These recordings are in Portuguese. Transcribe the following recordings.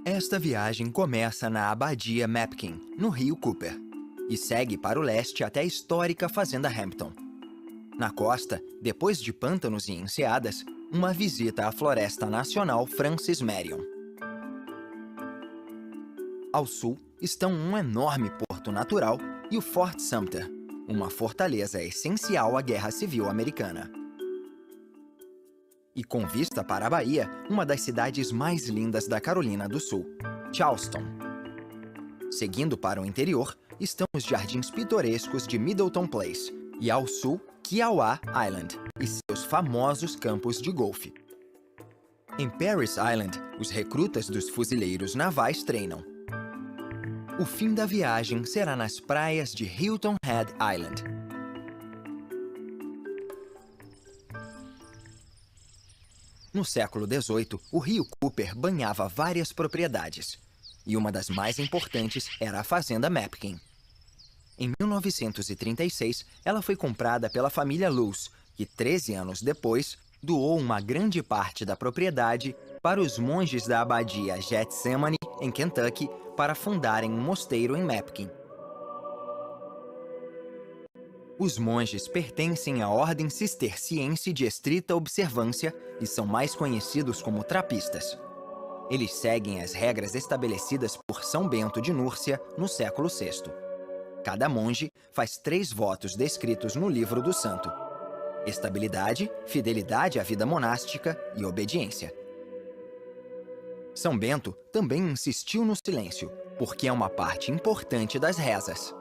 Esta viagem começa na Abadia Mapkin, no rio Cooper, e segue para o leste até a histórica Fazenda Hampton. Na costa, depois de pântanos e enseadas, uma visita à Floresta Nacional Francis Marion. Ao sul estão um enorme porto natural e o Fort Sumter, uma fortaleza essencial à Guerra Civil Americana. E com vista para a Bahia, uma das cidades mais lindas da Carolina do Sul, Charleston. Seguindo para o interior, estão os jardins pitorescos de Middleton Place e, ao sul, Kiowa Island e seus famosos campos de golfe. Em Parris Island, os recrutas dos fuzileiros navais treinam. O fim da viagem será nas praias de Hilton Head Island. No século XVIII, o rio Cooper banhava várias propriedades, e uma das mais importantes era a Fazenda Mapkin. Em 1936, ela foi comprada pela família Luce, que 13 anos depois, doou uma grande parte da propriedade para os monges da abadia Gethsemane, em Kentucky, para fundarem um mosteiro em Mapkin. Os monges pertencem à Ordem Cisterciense de Estrita Observância e são mais conhecidos como trapistas. Eles seguem as regras estabelecidas por São Bento de Núrcia no século VI. Cada monge faz 3 votos descritos no livro do santo: estabilidade, fidelidade à vida monástica e obediência. São Bento também insistiu no silêncio, porque é uma parte importante das rezas.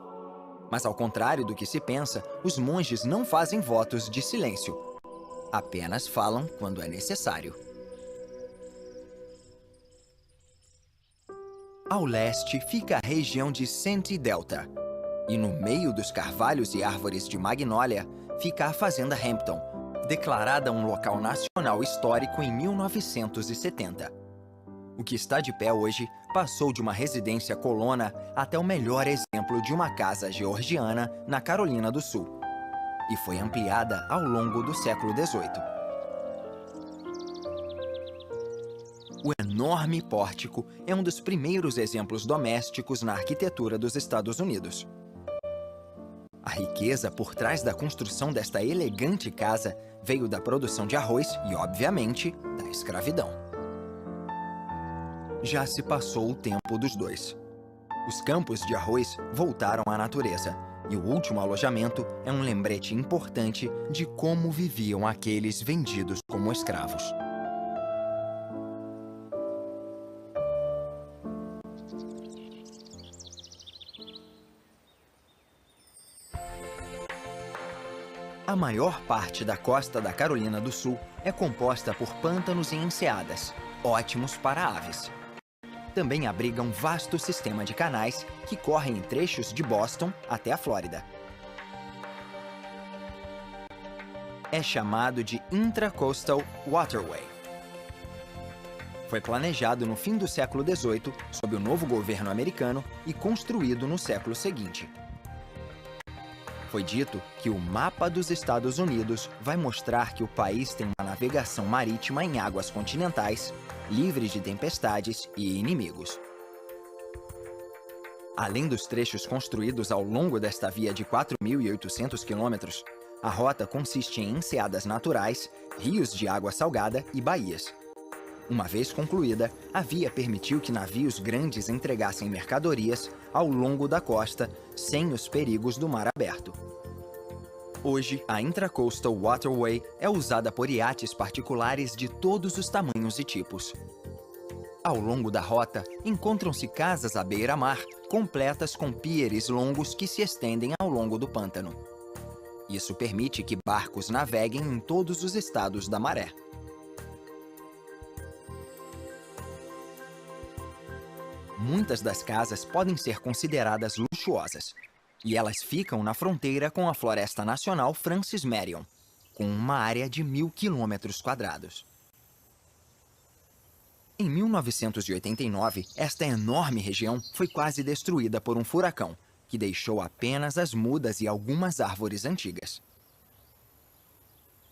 Mas, ao contrário do que se pensa, os monges não fazem votos de silêncio. Apenas falam quando é necessário. Ao leste fica a região de Santee Delta. E no meio dos carvalhos e árvores de magnólia fica a Fazenda Hampton, declarada um local nacional histórico em 1970. O que está de pé hoje passou de uma residência colona até o melhor exemplo de uma casa georgiana na Carolina do Sul, e foi ampliada ao longo do século XVIII. O enorme pórtico é um dos primeiros exemplos domésticos na arquitetura dos Estados Unidos. A riqueza por trás da construção desta elegante casa veio da produção de arroz e, obviamente, da escravidão. Já se passou o tempo dos dois. Os campos de arroz voltaram à natureza, e o último alojamento é um lembrete importante de como viviam aqueles vendidos como escravos. A maior parte da costa da Carolina do Sul é composta por pântanos e enseadas, ótimos para aves. Também abriga um vasto sistema de canais que correm em trechos de Boston até a Flórida. É chamado de Intracoastal Waterway. Foi planejado no fim do século XVIII sob o novo governo americano e construído no século seguinte. Foi dito que o mapa dos Estados Unidos vai mostrar que o país tem uma navegação marítima em águas continentais, livres de tempestades e inimigos. Além dos trechos construídos ao longo desta via de 4.800 quilômetros, a rota consiste em enseadas naturais, rios de água salgada e baías. Uma vez concluída, a via permitiu que navios grandes entregassem mercadorias ao longo da costa sem os perigos do mar aberto. Hoje, a Intracoastal Waterway é usada por iates particulares de todos os tamanhos e tipos. Ao longo da rota, encontram-se casas à beira-mar, completas com pieres longos que se estendem ao longo do pântano. Isso permite que barcos naveguem em todos os estados da maré. Muitas das casas podem ser consideradas luxuosas, e elas ficam na fronteira com a Floresta Nacional Francis Marion, com uma área de 1.000 km². Em 1989, esta enorme região foi quase destruída por um furacão, que deixou apenas as mudas e algumas árvores antigas.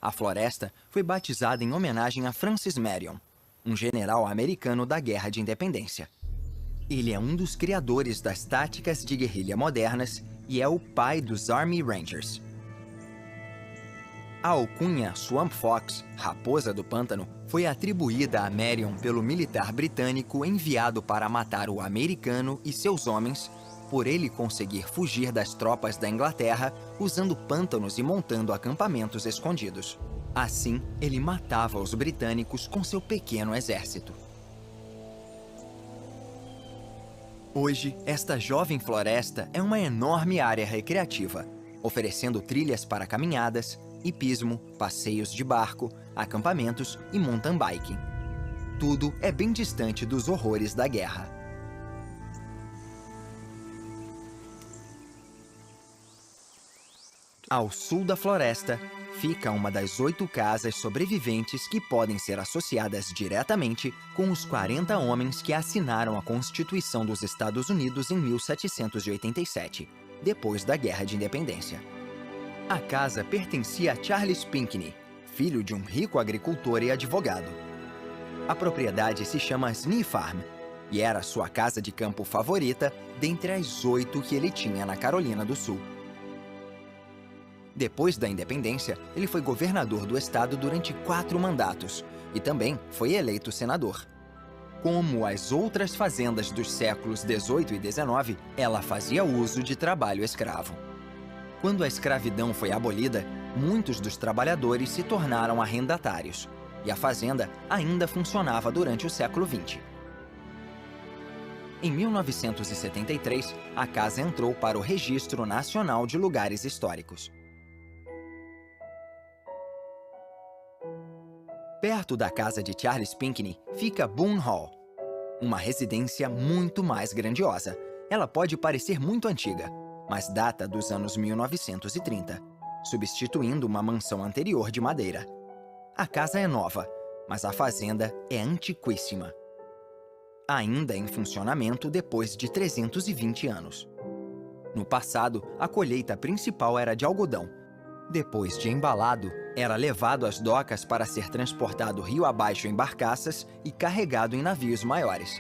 A floresta foi batizada em homenagem a Francis Marion, um general americano da Guerra de Independência. Ele é um dos criadores das táticas de guerrilha modernas e é o pai dos Army Rangers. A alcunha Swamp Fox, Raposa do Pântano, foi atribuída a Marion pelo militar britânico enviado para matar o americano e seus homens, por ele conseguir fugir das tropas da Inglaterra usando pântanos e montando acampamentos escondidos. Assim, ele matava os britânicos com seu pequeno exército. Hoje, esta jovem floresta é uma enorme área recreativa, oferecendo trilhas para caminhadas, hipismo, passeios de barco, acampamentos e mountain biking. Tudo é bem distante dos horrores da guerra. Ao sul da floresta, fica uma das 8 casas sobreviventes que podem ser associadas diretamente com os 40 homens que assinaram a Constituição dos Estados Unidos em 1787, depois da Guerra de Independência. A casa pertencia a Charles Pinckney, filho de um rico agricultor e advogado. A propriedade se chama Snee Farm e era sua casa de campo favorita dentre as 8 que ele tinha na Carolina do Sul. Depois da independência, ele foi governador do estado durante 4 mandatos e também foi eleito senador. Como as outras fazendas dos séculos XVIII e XIX, ela fazia uso de trabalho escravo. Quando a escravidão foi abolida, muitos dos trabalhadores se tornaram arrendatários, e a fazenda ainda funcionava durante o século XX. Em 1973, a casa entrou para o Registro Nacional de Lugares Históricos. Perto da casa de Charles Pinckney fica Boone Hall, uma residência muito mais grandiosa. Ela pode parecer muito antiga, mas data dos anos 1930, substituindo uma mansão anterior de madeira. A casa é nova, mas a fazenda é antiquíssima. Ainda em funcionamento depois de 320 anos. No passado, a colheita principal era de algodão. Depois de embalado, era levado às docas para ser transportado rio abaixo em barcaças e carregado em navios maiores.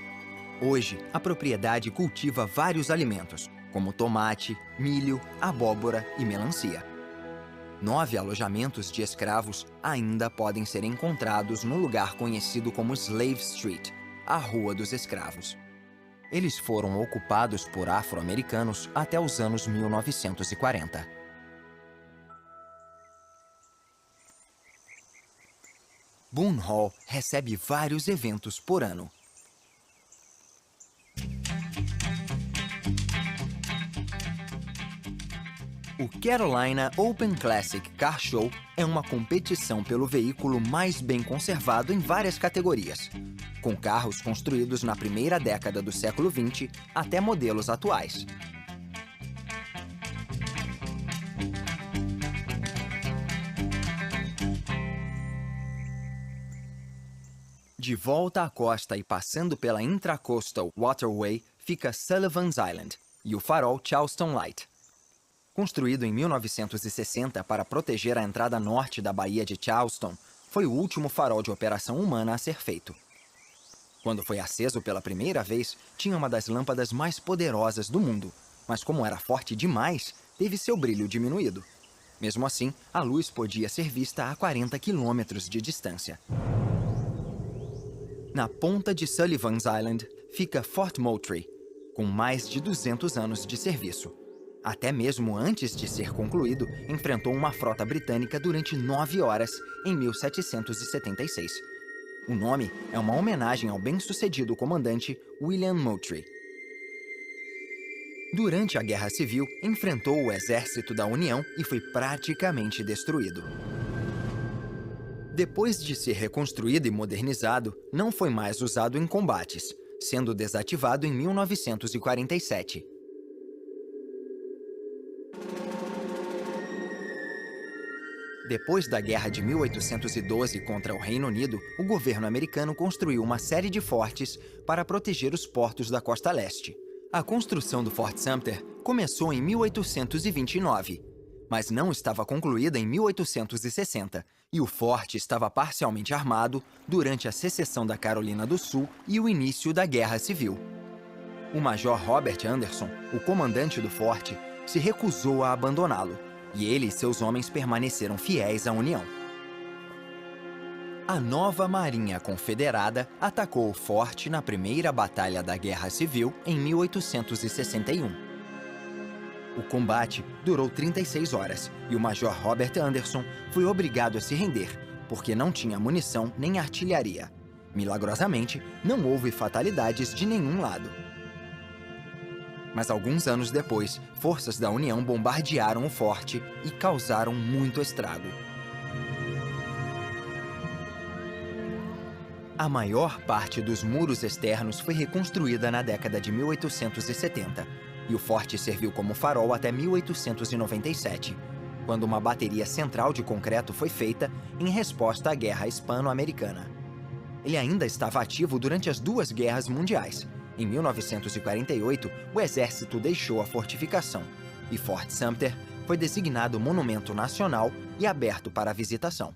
Hoje, a propriedade cultiva vários alimentos, como tomate, milho, abóbora e melancia. 9 alojamentos de escravos ainda podem ser encontrados no lugar conhecido como Slave Street, a Rua dos Escravos. Eles foram ocupados por afro-americanos até os anos 1940. Boone Hall recebe vários eventos por ano. O Carolina Open Classic Car Show é uma competição pelo veículo mais bem conservado em várias categorias, com carros construídos na primeira década do século XX até modelos atuais. De volta à costa e passando pela Intracoastal Waterway fica Sullivan's Island e o farol Charleston Light. Construído em 1960 para proteger a entrada norte da Baía de Charleston, foi o último farol de operação humana a ser feito. Quando foi aceso pela primeira vez, tinha uma das lâmpadas mais poderosas do mundo, mas como era forte demais, teve seu brilho diminuído. Mesmo assim, a luz podia ser vista a 40 quilômetros de distância. Na ponta de Sullivan's Island fica Fort Moultrie, com mais de 200 anos de serviço. Até mesmo antes de ser concluído, enfrentou uma frota britânica durante 9 horas em 1776. O nome é uma homenagem ao bem-sucedido comandante William Moultrie. Durante a Guerra Civil, enfrentou o exército da União e foi praticamente destruído. Depois de ser reconstruído e modernizado, não foi mais usado em combates, sendo desativado em 1947. Depois da Guerra de 1812 contra o Reino Unido, o governo americano construiu uma série de fortes para proteger os portos da costa leste. A construção do Fort Sumter começou em 1829, mas não estava concluída em 1860, e o forte estava parcialmente armado durante a secessão da Carolina do Sul e o início da Guerra Civil. O Major Robert Anderson, o comandante do forte, se recusou a abandoná-lo, e ele e seus homens permaneceram fiéis à União. A nova Marinha Confederada atacou o forte na primeira Batalha da Guerra Civil em 1861. O combate durou 36 horas e o Major Robert Anderson foi obrigado a se render, porque não tinha munição nem artilharia. Milagrosamente, não houve fatalidades de nenhum lado. Mas alguns anos depois, forças da União bombardearam o forte e causaram muito estrago. A maior parte dos muros externos foi reconstruída na década de 1870, e o forte serviu como farol até 1897, quando uma bateria central de concreto foi feita em resposta à Guerra Hispano-Americana. Ele ainda estava ativo durante as duas guerras mundiais. Em 1948, o exército deixou a fortificação, e Fort Sumter foi designado Monumento Nacional e aberto para visitação.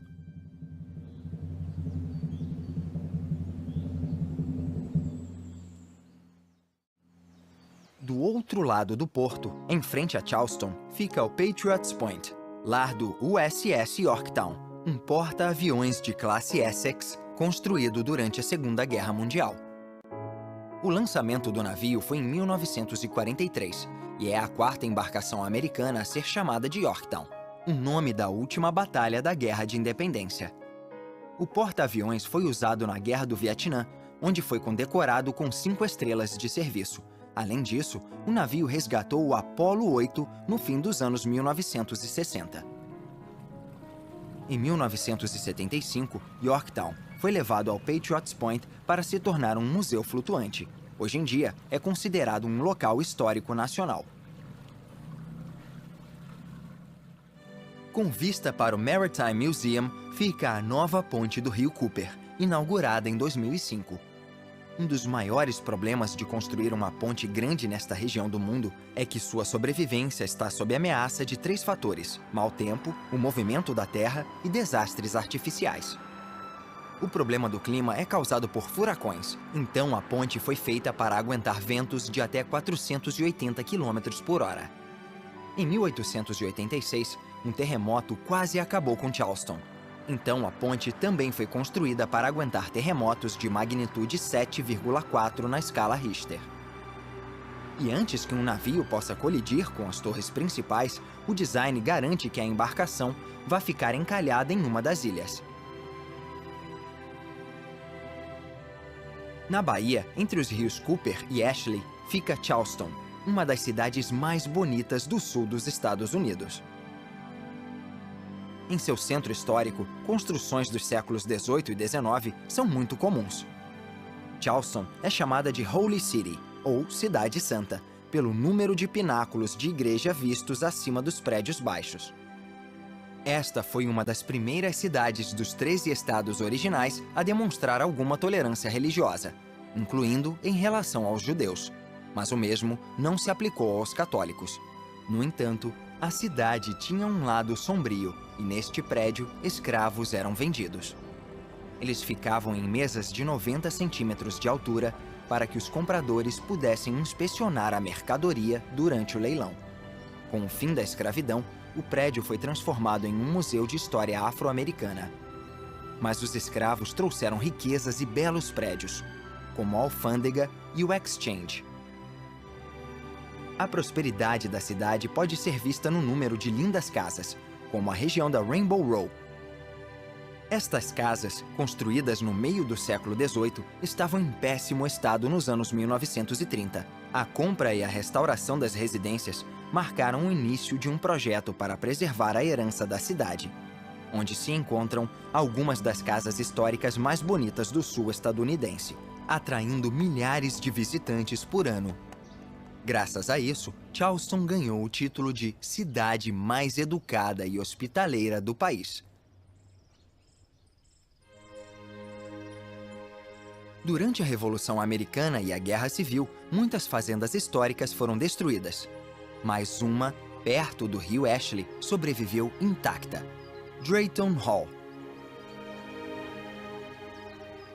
Do outro lado do porto, em frente a Charleston, fica o Patriots Point, lar do USS Yorktown, um porta-aviões de classe Essex construído durante a Segunda Guerra Mundial. O lançamento do navio foi em 1943 e é a quarta embarcação americana a ser chamada de Yorktown, o nome da última batalha da Guerra de Independência. O porta-aviões foi usado na Guerra do Vietnã, onde foi condecorado com 5 estrelas de serviço. Além disso, o navio resgatou o Apollo 8 no fim dos anos 1960. Em 1975, Yorktown foi levado ao Patriots Point para se tornar um museu flutuante. Hoje em dia, é considerado um local histórico nacional. Com vista para o Maritime Museum, fica a nova ponte do Rio Cooper, inaugurada em 2005. Um dos maiores problemas de construir uma ponte grande nesta região do mundo é que sua sobrevivência está sob ameaça de 3 fatores: mau tempo, o movimento da terra e desastres artificiais. O problema do clima é causado por furacões, então a ponte foi feita para aguentar ventos de até 480 km por hora. Em 1886, um terremoto quase acabou com Charleston. Então a ponte também foi construída para aguentar terremotos de magnitude 7,4 na escala Richter. E antes que um navio possa colidir com as torres principais, o design garante que a embarcação vá ficar encalhada em uma das ilhas. Na Bahia, entre os rios Cooper e Ashley, fica Charleston, uma das cidades mais bonitas do sul dos Estados Unidos. Em seu centro histórico, construções dos séculos XVIII e XIX são muito comuns. Charleston é chamada de Holy City, ou Cidade Santa, pelo número de pináculos de igreja vistos acima dos prédios baixos. Esta foi uma das primeiras cidades dos 13 estados originais a demonstrar alguma tolerância religiosa, incluindo em relação aos judeus, mas o mesmo não se aplicou aos católicos. No entanto, a cidade tinha um lado sombrio e neste prédio escravos eram vendidos. Eles ficavam em mesas de 90 centímetros de altura para que os compradores pudessem inspecionar a mercadoria durante o leilão. Com o fim da escravidão, o prédio foi transformado em um museu de história afro-americana. Mas os escravos trouxeram riquezas e belos prédios, como a alfândega e o Exchange. A prosperidade da cidade pode ser vista no número de lindas casas, como a região da Rainbow Row. Estas casas, construídas no meio do século XVIII, estavam em péssimo estado nos anos 1930. A compra e a restauração das residências marcaram o início de um projeto para preservar a herança da cidade, onde se encontram algumas das casas históricas mais bonitas do sul estadunidense, atraindo milhares de visitantes por ano. Graças a isso, Charleston ganhou o título de cidade mais educada e hospitaleira do país. Durante a Revolução Americana e a Guerra Civil, muitas fazendas históricas foram destruídas. Mas uma, perto do rio Ashley, sobreviveu intacta: Drayton Hall.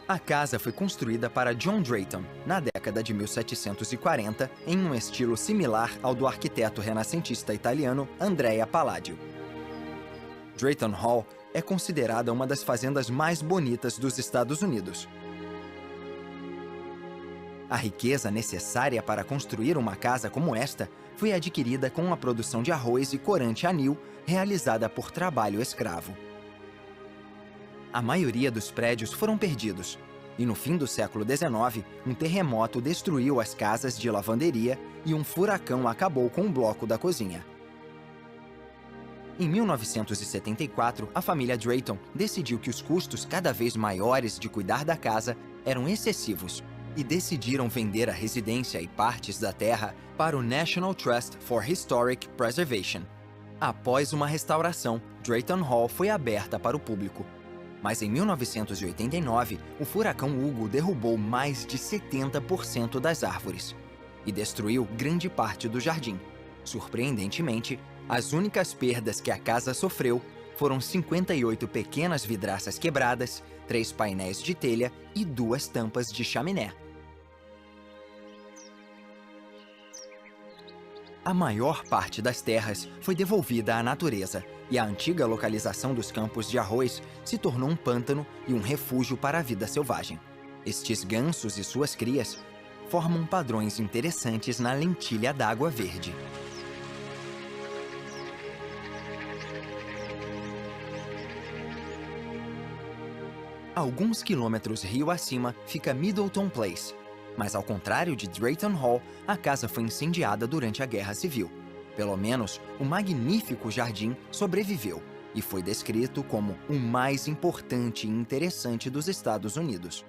A casa foi construída para John Drayton, na década de 1740, em um estilo similar ao do arquiteto renascentista italiano Andrea Palladio. Drayton Hall é considerada uma das fazendas mais bonitas dos Estados Unidos. A riqueza necessária para construir uma casa como esta foi adquirida com a produção de arroz e corante anil realizada por trabalho escravo. A maioria dos prédios foram perdidos, e no fim do século XIX, um terremoto destruiu as casas de lavanderia e um furacão acabou com o bloco da cozinha. Em 1974, a família Drayton decidiu que os custos cada vez maiores de cuidar da casa eram excessivos e decidiram vender a residência e partes da terra para o National Trust for Historic Preservation. Após uma restauração, Drayton Hall foi aberta para o público. Mas em 1989, o furacão Hugo derrubou mais de 70% das árvores e destruiu grande parte do jardim. Surpreendentemente, as únicas perdas que a casa sofreu foram 58 pequenas vidraças quebradas, 3 painéis de telha e 2 tampas de chaminé. A maior parte das terras foi devolvida à natureza e a antiga localização dos campos de arroz se tornou um pântano e um refúgio para a vida selvagem. Estes gansos e suas crias formam padrões interessantes na lentilha d'água verde. Alguns quilômetros rio acima fica Middleton Place, mas ao contrário de Drayton Hall, a casa foi incendiada durante a Guerra Civil. Pelo menos, o magnífico jardim sobreviveu e foi descrito como o mais importante e interessante dos Estados Unidos.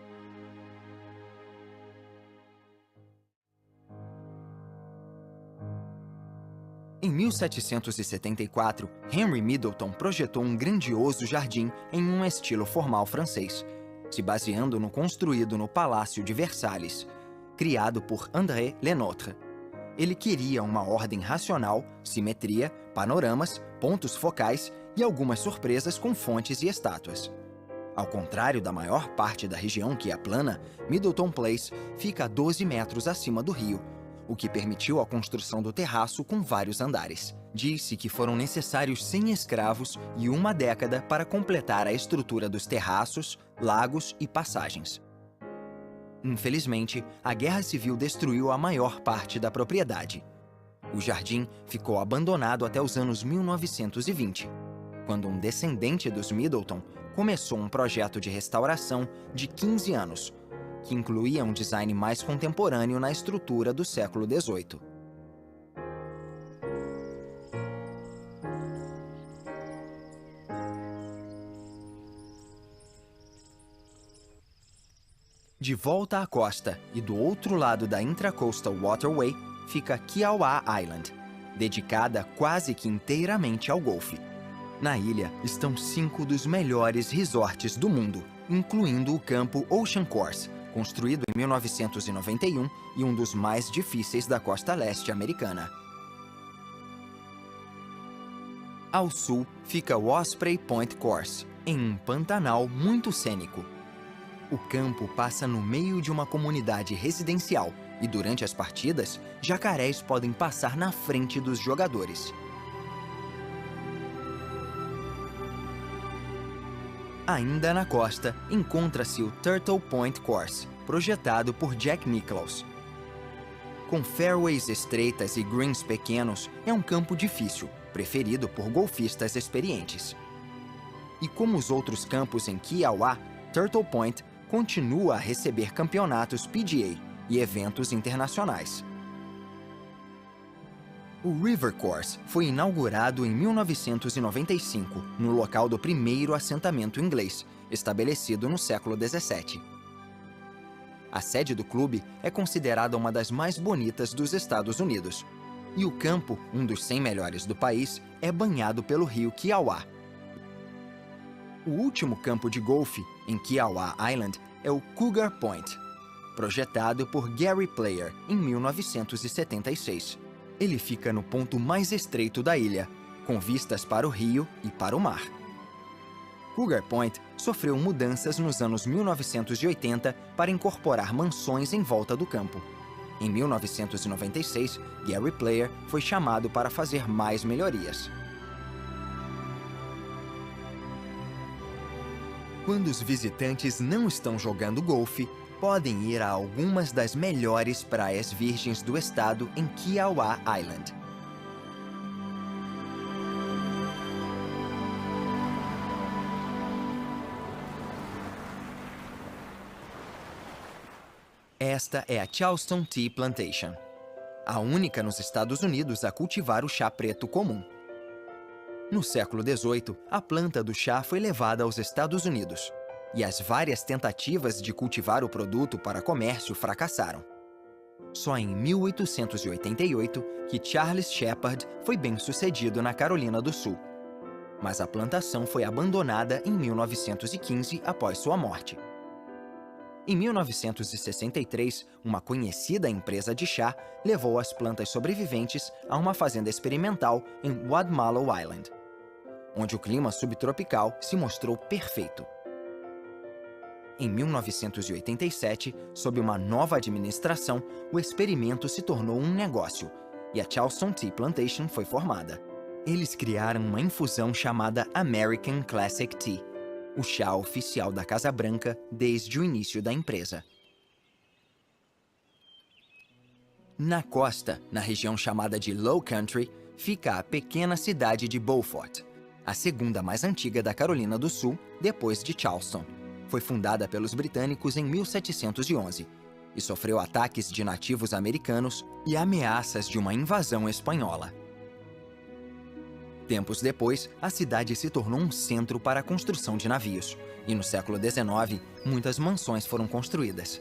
Em 1774, Henry Middleton projetou um grandioso jardim em um estilo formal francês, se baseando no construído no Palácio de Versalhes, criado por André Le Nôtre. Ele queria uma ordem racional, simetria, panoramas, pontos focais e algumas surpresas com fontes e estátuas. Ao contrário da maior parte da região, que é plana, Middleton Place fica a 12 metros acima do rio, o que permitiu a construção do terraço com vários andares. Disse que foram necessários 100 escravos e uma década para completar a estrutura dos terraços, lagos e passagens. Infelizmente, a Guerra Civil destruiu a maior parte da propriedade. O jardim ficou abandonado até os anos 1920, quando um descendente dos Middleton começou um projeto de restauração de 15 anos, que incluía um design mais contemporâneo na estrutura do século XVIII. De volta à costa e do outro lado da Intracoastal Waterway fica Kiowa Island, dedicada quase que inteiramente ao golfe. Na ilha estão 5 dos melhores resorts do mundo, incluindo o campo Ocean Course, construído em 1991 e um dos mais difíceis da costa leste americana. Ao sul fica o Osprey Point Course, em um pantanal muito cênico. O campo passa no meio de uma comunidade residencial e, durante as partidas, jacarés podem passar na frente dos jogadores. Ainda na costa, encontra-se o Turtle Point Course, projetado por Jack Nicklaus. Com fairways estreitas e greens pequenos, é um campo difícil, preferido por golfistas experientes. E como os outros campos em Kiawah, Turtle Point continua a receber campeonatos PGA e eventos internacionais. O River Course foi inaugurado em 1995, no local do primeiro assentamento inglês, estabelecido no século XVII. A sede do clube é considerada uma das mais bonitas dos Estados Unidos. E o campo, um dos 100 melhores do país, é banhado pelo rio Kiawah. O último campo de golfe em Kiawah Island é o Cougar Point, projetado por Gary Player em 1976. Ele fica no ponto mais estreito da ilha, com vistas para o rio e para o mar. Cougar Point sofreu mudanças nos anos 1980 para incorporar mansões em volta do campo. Em 1996, Gary Player foi chamado para fazer mais melhorias. Quando os visitantes não estão jogando golfe, podem ir a algumas das melhores praias virgens do estado em Kiawah Island. Esta é a Charleston Tea Plantation, a única nos Estados Unidos a cultivar o chá preto comum. No século XVIII, a planta do chá foi levada aos Estados Unidos, e as várias tentativas de cultivar o produto para comércio fracassaram. Só em 1888 que Charles Shepard foi bem-sucedido na Carolina do Sul. Mas a plantação foi abandonada em 1915 após sua morte. Em 1963, uma conhecida empresa de chá levou as plantas sobreviventes a uma fazenda experimental em Wadmalaw Island, onde o clima subtropical se mostrou perfeito. Em 1987, sob uma nova administração, o experimento se tornou um negócio e a Charleston Tea Plantation foi formada. Eles criaram uma infusão chamada American Classic Tea, o chá oficial da Casa Branca desde o início da empresa. Na costa, na região chamada de Low Country, fica a pequena cidade de Beaufort, a segunda mais antiga da Carolina do Sul, depois de Charleston. Foi fundada pelos britânicos em 1711 e sofreu ataques de nativos americanos e ameaças de uma invasão espanhola. Tempos depois, a cidade se tornou um centro para a construção de navios, e no século XIX, muitas mansões foram construídas.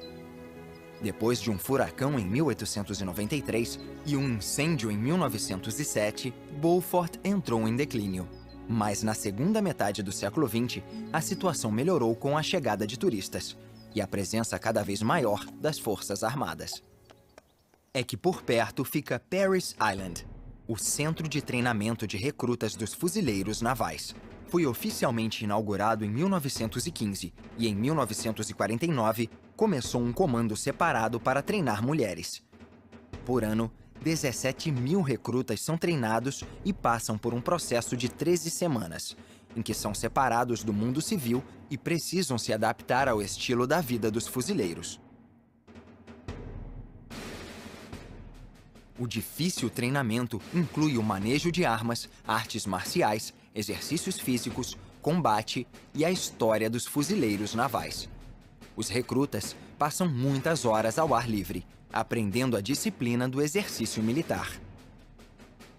Depois de um furacão em 1893 e um incêndio em 1907, Beaufort entrou em declínio. Mas na segunda metade do século XX, a situação melhorou com a chegada de turistas e a presença cada vez maior das Forças Armadas. É que por perto fica Parris Island, o centro de treinamento de recrutas dos fuzileiros navais. Foi oficialmente inaugurado em 1915 e em 1949 começou um comando separado para treinar mulheres. Por ano, 17.000 recrutas são treinados e passam por um processo de 13 semanas, em que são separados do mundo civil e precisam se adaptar ao estilo da vida dos fuzileiros. O difícil treinamento inclui o manejo de armas, artes marciais, exercícios físicos, combate e a história dos fuzileiros navais. Os recrutas passam muitas horas ao ar livre, aprendendo a disciplina do exercício militar.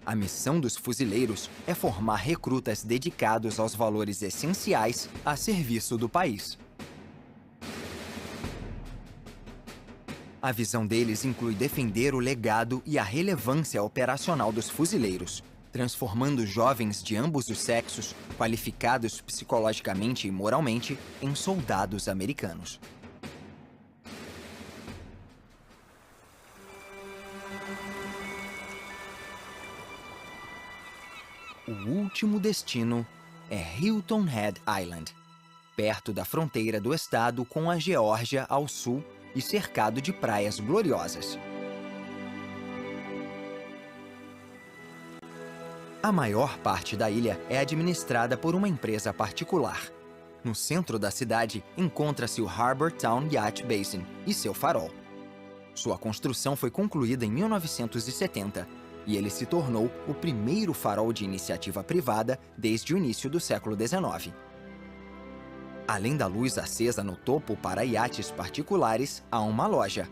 A missão dos fuzileiros é formar recrutas dedicados aos valores essenciais a serviço do país. A visão deles inclui defender o legado e a relevância operacional dos fuzileiros, transformando jovens de ambos os sexos, qualificados psicologicamente e moralmente, em soldados americanos. O último destino é Hilton Head Island, perto da fronteira do estado com a Geórgia ao sul e cercado de praias gloriosas. A maior parte da ilha é administrada por uma empresa particular. No centro da cidade encontra-se o Harbour Town Yacht Basin e seu farol. Sua construção foi concluída em 1970 e ele se tornou o primeiro farol de iniciativa privada desde o início do século XIX. Além da luz acesa no topo para iates particulares, há uma loja.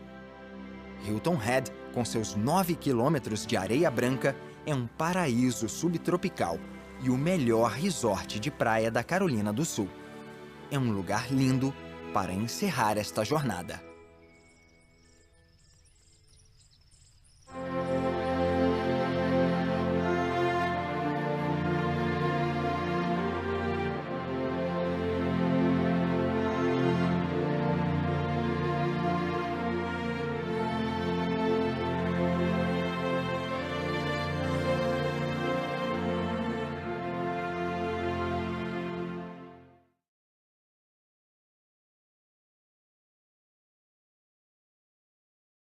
Hilton Head, com seus 9 quilômetros de areia branca, é um paraíso subtropical e o melhor resort de praia da Carolina do Sul. É um lugar lindo para encerrar esta jornada.